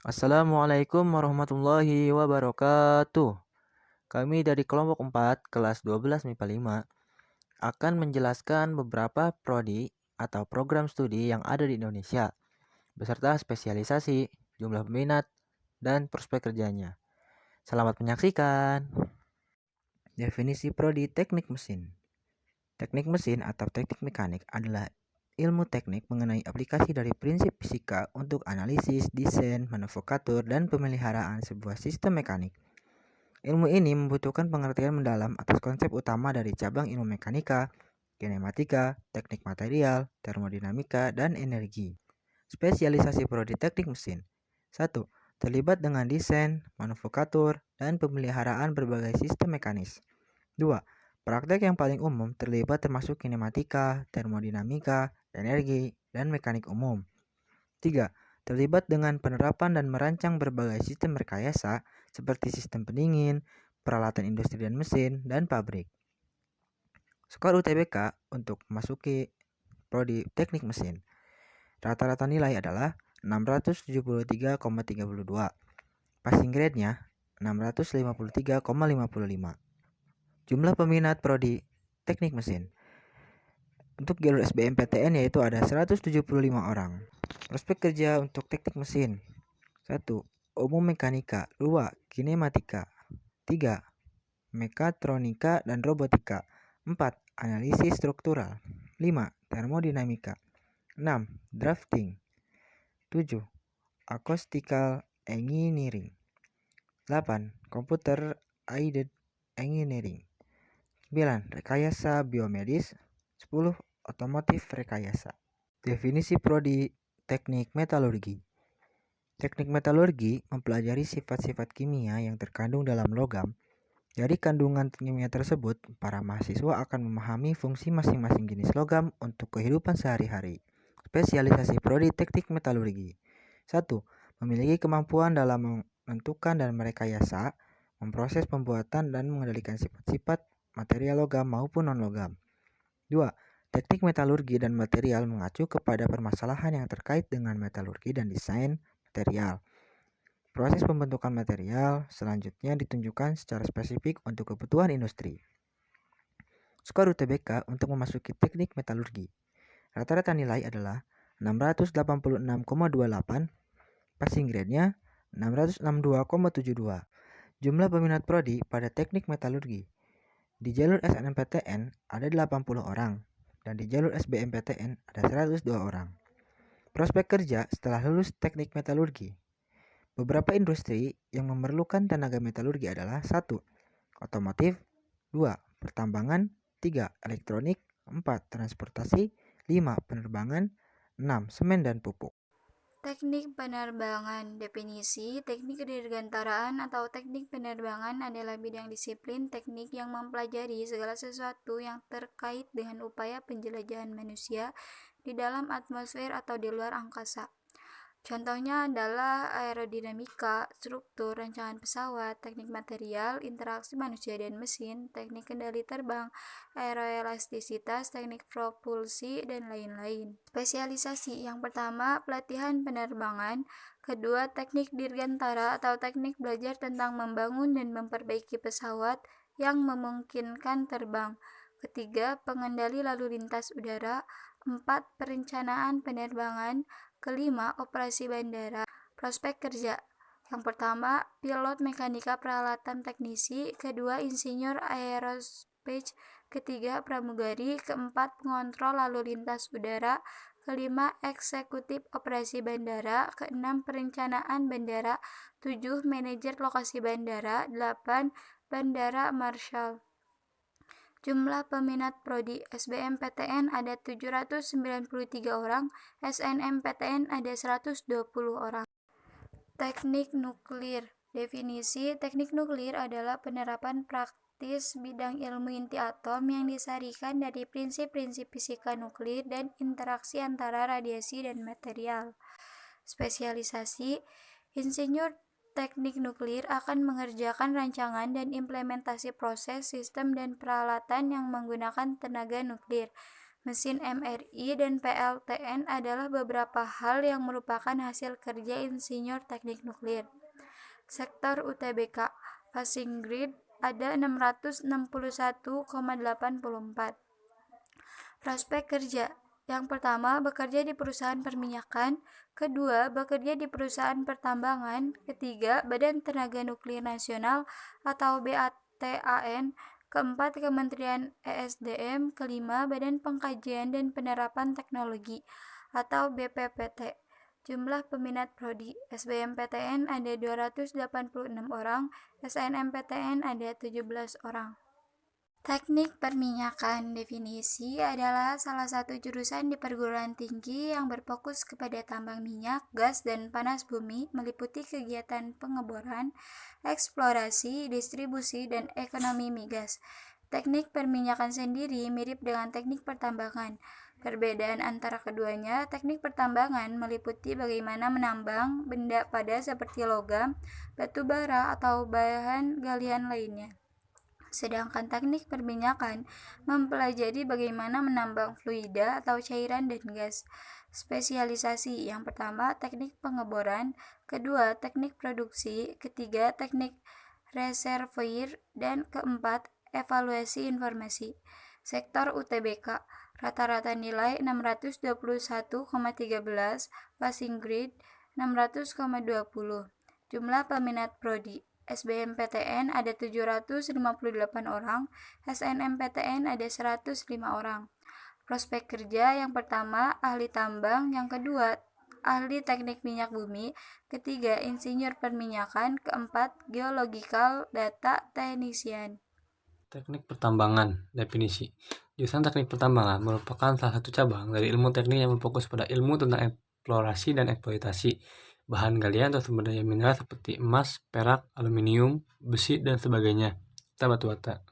Assalamualaikum warahmatullahi wabarakatuh. Kami dari kelompok 4 kelas 12 MIPA 5 akan menjelaskan beberapa prodi atau program studi yang ada di Indonesia beserta spesialisasi, jumlah peminat, dan prospek kerjanya. Selamat menyaksikan. Definisi prodi teknik mesin. Teknik mesin atau teknik mekanik adalah ilmu teknik mengenai aplikasi dari prinsip fisika untuk analisis, desain, manufaktur, dan pemeliharaan sebuah sistem mekanik. Ilmu ini membutuhkan pengertian mendalam atas konsep utama dari cabang ilmu mekanika, kinematika, teknik material, termodinamika, dan energi. Spesialisasi prodi teknik mesin. 1. Terlibat dengan desain, manufaktur, dan pemeliharaan berbagai sistem mekanis. 2. Praktek yang paling umum terlibat termasuk kinematika, termodinamika, energi, dan mekanik umum. 3. Terlibat dengan penerapan dan merancang berbagai sistem rekayasa seperti sistem pendingin, peralatan industri dan mesin, dan pabrik. Skor UTBK untuk memasuki prodi teknik mesin. Rata-rata nilai adalah 673,32. Passing grade-nya 653,55. Jumlah peminat prodi teknik mesin. Untuk jalur SBMPTN yaitu ada 175 orang. Prospek kerja untuk teknik mesin. 1. Umum mekanika. 2. Kinematika. 3. Mekatronika dan robotika. 4. Analisis struktural. 5. Termodinamika. 6. Drafting. 7. Acoustical engineering. 8. Computer aided engineering. 9. Rekayasa biomedis. 10. Otomotif rekayasa. Definisi prodi teknik metalurgi. Teknik metalurgi mempelajari sifat-sifat kimia yang terkandung dalam logam. Dari kandungan kimia tersebut, para mahasiswa akan memahami fungsi masing-masing jenis logam untuk kehidupan sehari-hari. Spesialisasi prodi teknik metalurgi. 1. Memiliki kemampuan dalam menentukan dan merekayasa, memproses pembuatan dan mengendalikan sifat-sifat material logam maupun non-logam. 2. Teknik metalurgi dan material mengacu kepada permasalahan yang terkait dengan metalurgi dan desain material. Proses pembentukan material selanjutnya ditunjukkan secara spesifik untuk kebutuhan industri. Skor UTBK untuk memasuki teknik metalurgi. Rata-rata nilai adalah 686,28. Passing grade-nya 662,72. Jumlah peminat prodi pada teknik metalurgi. Di jalur SNMPTN ada 80 orang dan di jalur SBMPTN ada 102 orang. Prospek kerja setelah lulus teknik metalurgi. Beberapa industri yang memerlukan tenaga metalurgi adalah 1. Otomotif. 2. Pertambangan. 3. Elektronik. 4. Transportasi. 5. Penerbangan. 6. Semen dan pupuk. Teknik penerbangan. Definisi teknik dirgantaraan atau teknik penerbangan adalah bidang disiplin teknik yang mempelajari segala sesuatu yang terkait dengan upaya penjelajahan manusia di dalam atmosfer atau di luar angkasa. Contohnya adalah aerodinamika, struktur, rancangan pesawat, teknik material, interaksi manusia dan mesin, teknik kendali terbang, aeroelastisitas, teknik propulsi, dan lain-lain. Spesialisasi yang pertama, pelatihan penerbangan. Kedua, teknik dirgantara atau teknik belajar tentang membangun dan memperbaiki pesawat yang memungkinkan terbang. Ketiga, pengendali lalu lintas udara. 4. Perencanaan penerbangan. Kelima, operasi bandara. Prospek kerja. Yang pertama, pilot mekanika peralatan teknisi. Kedua, insinyur aerospace. Ketiga, pramugari. Keempat, pengontrol lalu lintas udara. Kelima, eksekutif operasi bandara. Keenam, perencanaan bandara. 7. Manajer lokasi bandara. 8. Bandara Marshal. Jumlah peminat prodi SBMPTN ada 793 orang, SNMPTN ada 120 orang. Teknik nuklir. Definisi teknik nuklir adalah penerapan praktis bidang ilmu inti atom yang disarikan dari prinsip-prinsip fisika nuklir dan interaksi antara radiasi dan material. Spesialisasi insinyur teknik nuklir akan mengerjakan rancangan dan implementasi proses, sistem, dan peralatan yang menggunakan tenaga nuklir. mesin MRI, dan PLTN adalah beberapa hal yang merupakan hasil kerja insinyur teknik nuklir. Sektor UTBK, passing grade ada 661,84. Prospek kerja. Yang pertama, bekerja di perusahaan perminyakan. Kedua, bekerja di perusahaan pertambangan. Ketiga, Badan Tenaga Nuklir Nasional atau BATAN. Keempat, Kementerian ESDM. Kelima, Badan Pengkajian dan Penerapan Teknologi atau BPPT. Jumlah peminat prodi SBMPTN ada 286 orang, SNMPTN ada 17 orang. Teknik perminyakan definisi adalah salah satu jurusan di perguruan tinggi yang berfokus kepada tambang minyak, gas, dan panas bumi, meliputi kegiatan pengeboran, eksplorasi, distribusi, dan ekonomi migas. Teknik perminyakan sendiri mirip dengan teknik pertambangan. Perbedaan antara keduanya, teknik pertambangan meliputi bagaimana menambang benda padat seperti logam, batu bara, atau bahan galian lainnya. Sedangkan teknik perminyakan mempelajari bagaimana menambang fluida atau cairan dan gas. Spesialisasi yang pertama teknik pengeboran, kedua teknik produksi, ketiga teknik reservoir, dan keempat evaluasi informasi. Sektor UTBK, rata-rata nilai 621,13, passing grade 600,20. Jumlah peminat prodi SBMPTN ada 758 orang, SNMPTN ada 105 orang. Prospek kerja yang pertama, ahli tambang, yang kedua, ahli teknik minyak bumi, ketiga, insinyur perminyakan, keempat, geological data technician. Teknik pertambangan, definisi. Jurusan teknik pertambangan merupakan salah satu cabang dari ilmu teknik yang berfokus pada ilmu tentang eksplorasi dan eksploitasi bahan galian atau sumber daya mineral seperti emas, perak, aluminium, besi, dan sebagainya, serta batu bata.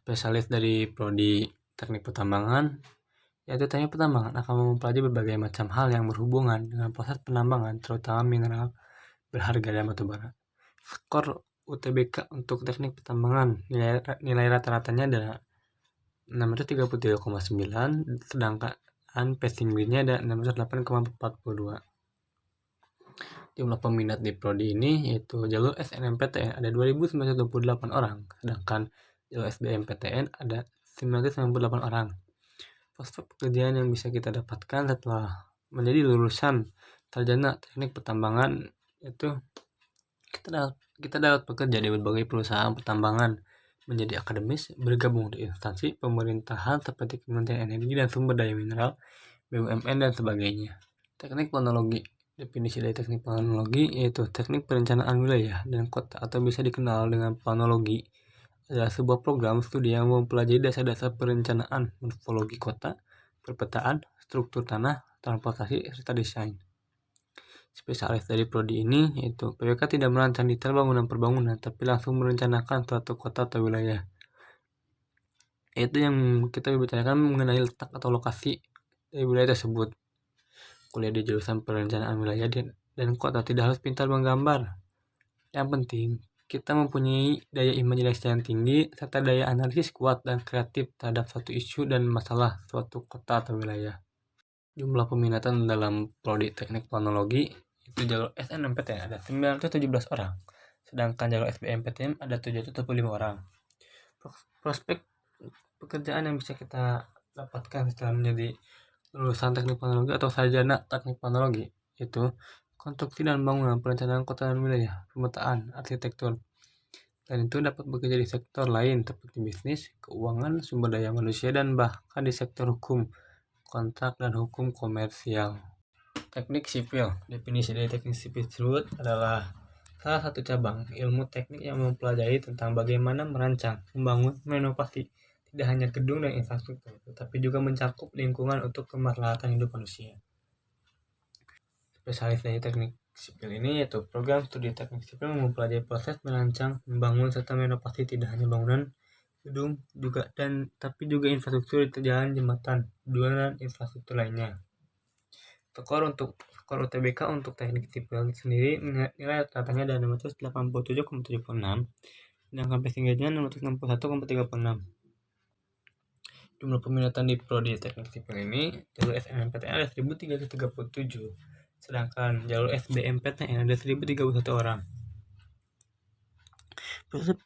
Spesialis dari prodi teknik pertambangan yaitu teknik pertambangan akan mempelajari berbagai macam hal yang berhubungan dengan proses penambangan, terutama mineral berharga dan batu bara. Skor UTBK untuk teknik pertambangan nilai rata-ratanya adalah 633,9, sedangkan passing grade-nya ada 608,42. Jumlah peminat di prodi ini yaitu jalur SNMPTN ada 2.928 orang, sedangkan jalur SBMPTN ada 998 orang. Prospek pekerjaan yang bisa kita dapatkan setelah menjadi lulusan sarjana teknik pertambangan itu kita dapat bekerja di berbagai perusahaan pertambangan, menjadi akademis, bergabung di instansi pemerintahan seperti Kementerian Energi dan Sumber Daya Mineral, BUMN, dan sebagainya. Teknik planologi. Definisi dari teknik planologi yaitu teknik perencanaan wilayah dan kota atau bisa dikenal dengan planologi adalah sebuah program studi yang mempelajari dasar-dasar perencanaan, morfologi kota, perpetaan, struktur tanah, transportasi, serta desain. Spesialis dari prodi ini yaitu PWK tidak merancang detail bangunan-perbangunan, tapi langsung merencanakan suatu kota atau wilayah. Itu yang kita bicarakan mengenai letak atau lokasi dari wilayah tersebut. Kuliah di jurusan perencanaan wilayah dan kota tidak harus pintar menggambar. Yang penting, kita mempunyai daya imajinasi yang tinggi serta daya analisis kuat dan kreatif terhadap suatu isu dan masalah suatu kota atau wilayah. Jumlah peminatan dalam prodi teknik planologi itu jalur SNMPTN ada 917 orang, sedangkan jalur SBMPTN ada 775 orang. Prospek pekerjaan yang bisa kita dapatkan setelah menjadi lulusan teknik planologi atau sarjana teknik planologi itu konstruksi dan bangunan, perencanaan kota dan wilayah, pemetaan, arsitektur. Dan itu dapat bekerja di sektor lain seperti bisnis, keuangan, sumber daya manusia, dan bahkan di sektor hukum, kontrak, dan hukum komersial. Teknik sipil. Definisi dari teknik sipil tersebut adalah salah satu cabang ilmu teknik yang mempelajari tentang bagaimana merancang, membangun, merenovasi tidak hanya gedung dan infrastruktur, tetapi juga mencakup lingkungan untuk kemaslahatan hidup manusia. Spesialis dari teknik sipil ini yaitu program studi teknik sipil mempelajari proses merancang, membangun, serta merenovasi tidak hanya bangunan, gedung, tapi juga infrastruktur jalan, jembatan, dan infrastruktur lainnya. Skor UTBK untuk teknik sipil sendiri nilai rata-ratanya ada 687,76, sedangkan passing grade-nya 661,36. Jumlah peminatan di prodi teknik sipil ini, jalur SNMPTN ada 1.337, sedangkan jalur SBMPTN ada 1.031 orang.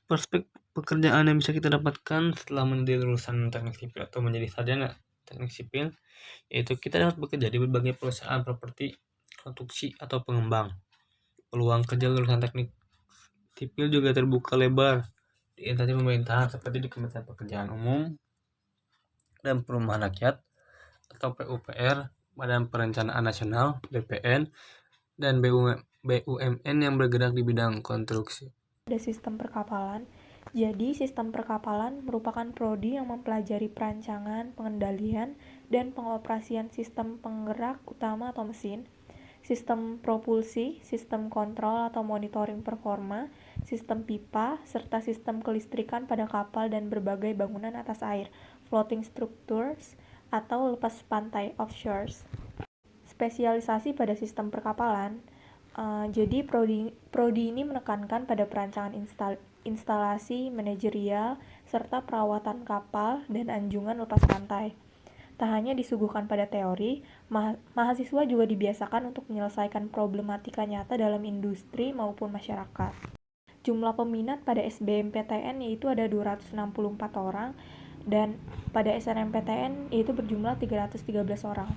Prospek pekerjaan yang bisa kita dapatkan setelah menjadi lulusan teknik sipil atau menjadi sarjana teknik sipil, yaitu kita dapat bekerja di berbagai perusahaan properti, konstruksi, atau pengembang. Peluang kerja lulusan teknik sipil juga terbuka lebar di instansi pemerintahan seperti di Kementerian Pekerjaan Umum dan Perumahan Rakyat atau PUPR, Badan Perencanaan Nasional (BPN), dan BUMN yang bergerak di bidang konstruksi. Ada sistem perkapalan. Jadi, sistem perkapalan merupakan prodi yang mempelajari perancangan, pengendalian, dan pengoperasian sistem penggerak utama atau mesin, sistem propulsi, sistem kontrol atau monitoring performa, sistem pipa, serta sistem kelistrikan pada kapal dan berbagai bangunan atas air, floating structures, atau lepas pantai, offshores. Spesialisasi pada sistem perkapalan. Jadi prodi ini menekankan pada perancangan instalasi, manajerial, serta perawatan kapal dan anjungan lepas pantai. Tak hanya disuguhkan pada teori, mahasiswa juga dibiasakan untuk menyelesaikan problematika nyata dalam industri maupun masyarakat. Jumlah peminat pada SBMPTN yaitu ada 264 orang, dan pada SNMPTN yaitu berjumlah 313 orang.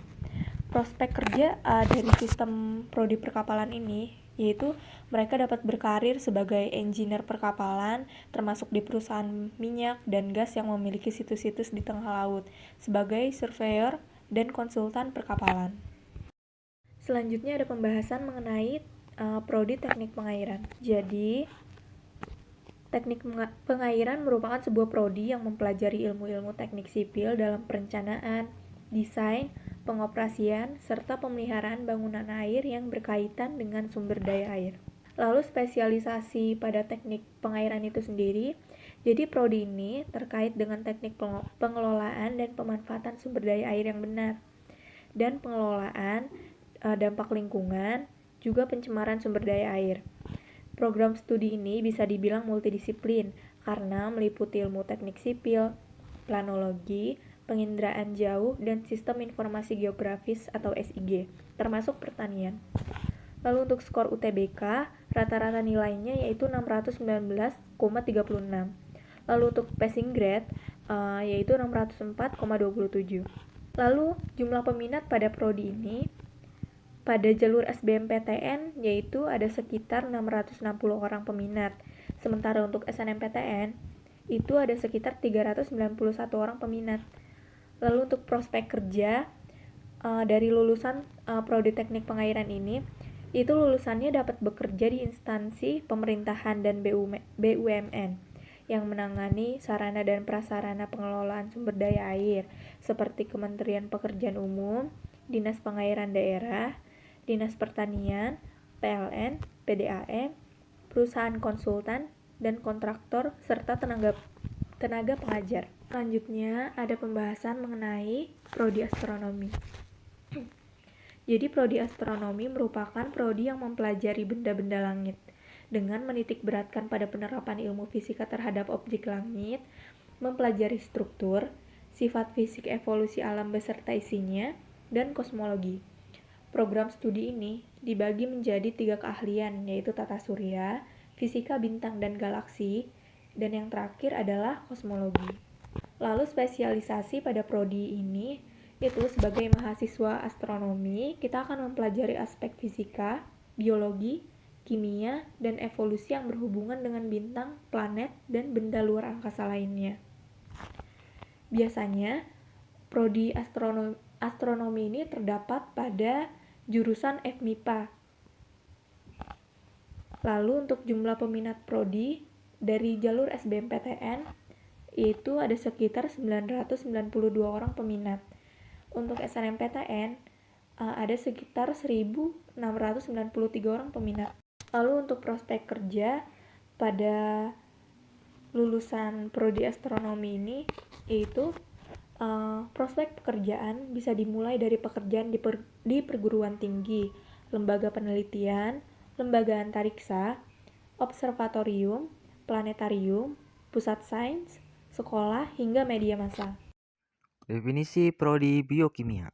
Prospek kerja dari sistem prodi perkapalan ini yaitu mereka dapat berkarir sebagai engineer perkapalan, termasuk di perusahaan minyak dan gas yang memiliki situs-situs di tengah laut, sebagai surveyor dan konsultan perkapalan. Selanjutnya ada pembahasan mengenai prodi teknik pengairan. Jadi, teknik pengairan merupakan sebuah prodi yang mempelajari ilmu-ilmu teknik sipil dalam perencanaan, desain, pengoperasian, serta pemeliharaan bangunan air yang berkaitan dengan sumber daya air. Lalu spesialisasi pada teknik pengairan itu sendiri, jadi prodi ini terkait dengan teknik pengelolaan dan pemanfaatan sumber daya air yang benar, dan pengelolaan dampak lingkungan, juga pencemaran sumber daya air. Program studi ini bisa dibilang multidisiplin karena meliputi ilmu teknik sipil, planologi, penginderaan jauh, dan sistem informasi geografis atau SIG, termasuk pertanian. Lalu untuk skor UTBK, rata-rata nilainya yaitu 619,36. Lalu untuk passing grade, yaitu 604,27. Lalu jumlah peminat pada prodi ini, pada jalur SBMPTN yaitu ada sekitar 660 orang peminat, sementara untuk SNMPTN itu ada sekitar 391 orang peminat. Lalu untuk prospek kerja dari lulusan prodi teknik pengairan ini, itu lulusannya dapat bekerja di instansi pemerintahan dan BUMN yang menangani sarana dan prasarana pengelolaan sumber daya air seperti Kementerian Pekerjaan Umum, Dinas Pengairan Daerah, Dinas Pertanian, PLN, PDAM, perusahaan konsultan dan kontraktor serta tenaga pengajar. Selanjutnya ada pembahasan mengenai prodi astronomi. Jadi prodi astronomi merupakan prodi yang mempelajari benda-benda langit dengan menitik beratkan pada penerapan ilmu fisika terhadap objek langit, mempelajari struktur, sifat fisik evolusi alam beserta isinya, dan kosmologi. Program studi ini dibagi menjadi 3 keahlian, yaitu tata surya, fisika bintang dan galaksi, dan yang terakhir adalah kosmologi. Lalu spesialisasi pada prodi ini itu sebagai mahasiswa astronomi, kita akan mempelajari aspek fisika, biologi, kimia, dan evolusi yang berhubungan dengan bintang, planet, dan benda luar angkasa lainnya. Biasanya, prodi astronomi ini terdapat pada jurusan FMIPA. Lalu untuk jumlah peminat prodi dari jalur SBMPTN itu ada sekitar 992 orang peminat. Untuk SNMPTN ada sekitar 1.693 orang peminat. Lalu untuk prospek kerja pada lulusan prodi astronomi ini yaitu prospek pekerjaan bisa dimulai dari pekerjaan di perguruan tinggi, lembaga penelitian, lembaga antariksa, observatorium, planetarium, pusat sains, sekolah, hingga media massa. Definisi prodi biokimia.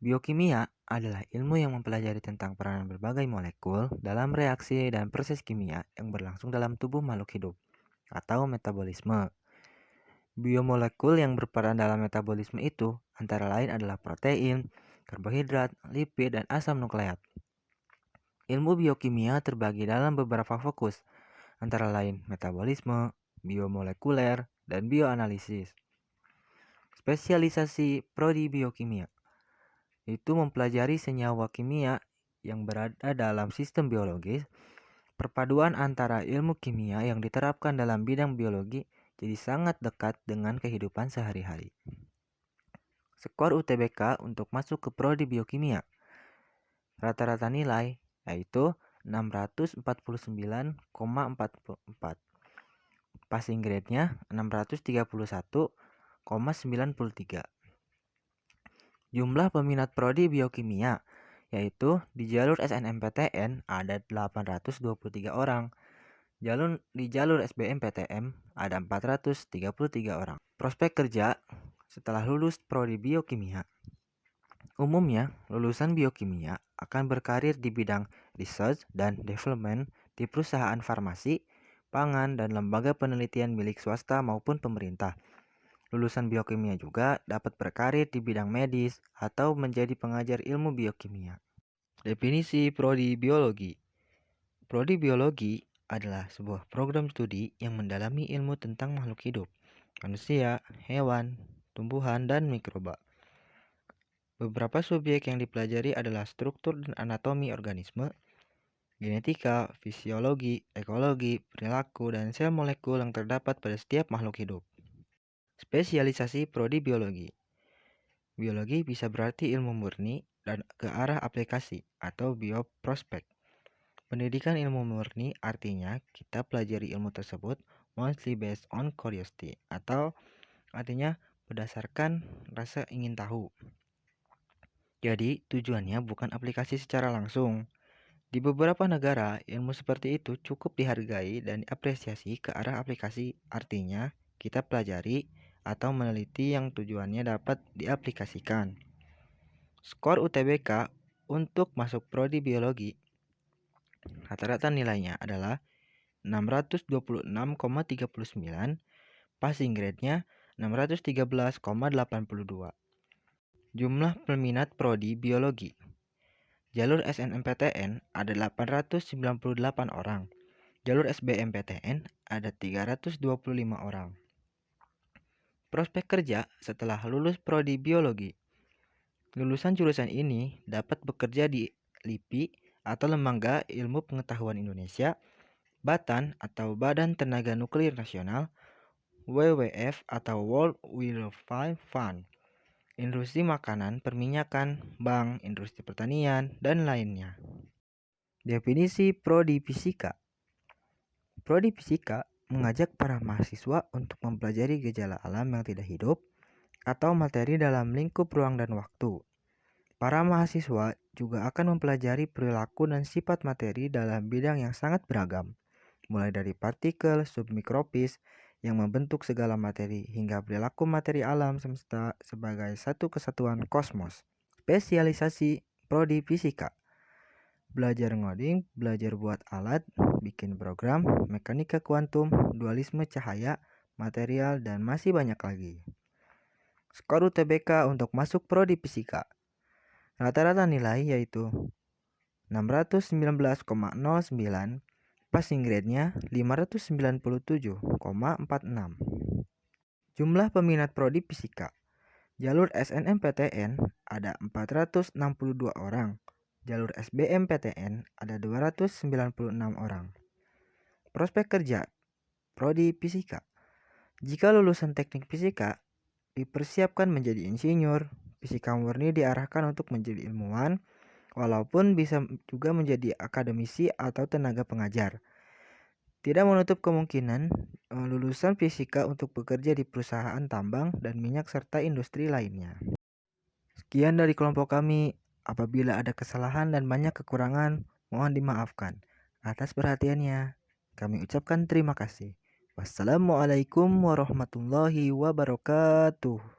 Biokimia adalah ilmu yang mempelajari tentang peranan berbagai molekul dalam reaksi dan proses kimia yang berlangsung dalam tubuh makhluk hidup atau metabolisme. Biomolekul yang berperan dalam metabolisme itu antara lain adalah protein, karbohidrat, lipid, dan asam nukleat. Ilmu biokimia terbagi dalam beberapa fokus, antara lain metabolisme, biomolekuler, dan bioanalisis. Spesialisasi prodi biokimia itu mempelajari senyawa kimia yang berada dalam sistem biologis. Perpaduan antara ilmu kimia yang diterapkan dalam bidang biologi jadi sangat dekat dengan kehidupan sehari-hari. Skor UTBK untuk masuk ke prodi biokimia. Rata-rata nilai yaitu 649,44. Passing grade-nya 631,93. Jumlah peminat prodi biokimia yaitu di jalur SNMPTN ada 823 orang. Di jalur SBMPTN ada 433 orang. Prospek kerja setelah lulus prodi biokimia. Umumnya, lulusan biokimia akan berkarir di bidang research dan development di perusahaan farmasi, pangan, dan lembaga penelitian milik swasta maupun pemerintah. Lulusan biokimia juga dapat berkarir di bidang medis atau menjadi pengajar ilmu biokimia. Definisi prodi biologi. Prodi biologi adalah sebuah program studi yang mendalami ilmu tentang makhluk hidup, manusia, hewan, tumbuhan, dan mikroba. Beberapa subjek yang dipelajari adalah struktur dan anatomi organisme, genetika, fisiologi, ekologi, perilaku, dan sel molekul yang terdapat pada setiap makhluk hidup. Spesialisasi prodi biologi. Biologi bisa berarti ilmu murni dan ke arah aplikasi atau bioprospek. Pendidikan ilmu murni artinya kita pelajari ilmu tersebut mostly based on curiosity atau artinya berdasarkan rasa ingin tahu. Jadi tujuannya bukan aplikasi secara langsung. Di beberapa negara, ilmu seperti itu cukup dihargai dan diapresiasi ke arah aplikasi, artinya kita pelajari atau meneliti yang tujuannya dapat diaplikasikan. Skor UTBK untuk masuk prodi biologi. Rata-rata nilainya adalah 626,39, passing grade-nya 613,82. Jumlah peminat prodi biologi. Jalur SNMPTN ada 898 orang. Jalur SBMPTN ada 325 orang. Prospek kerja setelah lulus prodi biologi. Lulusan jurusan ini dapat bekerja di LIPI atau Lembaga Ilmu Pengetahuan Indonesia, BATAN atau Badan Tenaga Nuklir Nasional, WWF atau World Wildlife Fund, industri makanan, perminyakan, bank, industri pertanian, dan lainnya. Definisi prodi fisika. Prodi fisika mengajak para mahasiswa untuk mempelajari gejala alam yang tidak hidup atau materi dalam lingkup ruang dan waktu. Para mahasiswa juga akan mempelajari perilaku dan sifat materi dalam bidang yang sangat beragam, mulai dari partikel submikropis yang membentuk segala materi hingga perilaku materi alam semesta sebagai satu kesatuan kosmos. Spesialisasi prodi fisika. Belajar ngoding, belajar buat alat, bikin program, mekanika kuantum, dualisme cahaya, material, dan masih banyak lagi. Skor UTBK untuk masuk prodi fisika. Rata-rata nilai yaitu 619,09, passing grade-nya 597,46. Jumlah peminat prodi fisika. Jalur SNMPTN ada 462 orang. Jalur SBMPTN ada 296 orang. Prospek kerja prodi fisika. Jika lulusan teknik fisika dipersiapkan menjadi insinyur, fisika murni diarahkan untuk menjadi ilmuwan, walaupun bisa juga menjadi akademisi atau tenaga pengajar. Tidak menutup kemungkinan lulusan fisika untuk bekerja di perusahaan tambang dan minyak serta industri lainnya. Sekian dari kelompok kami. Apabila ada kesalahan dan banyak kekurangan, mohon dimaafkan. Atas perhatiannya, kami ucapkan terima kasih. Wassalamualaikum warahmatullahi wabarakatuh.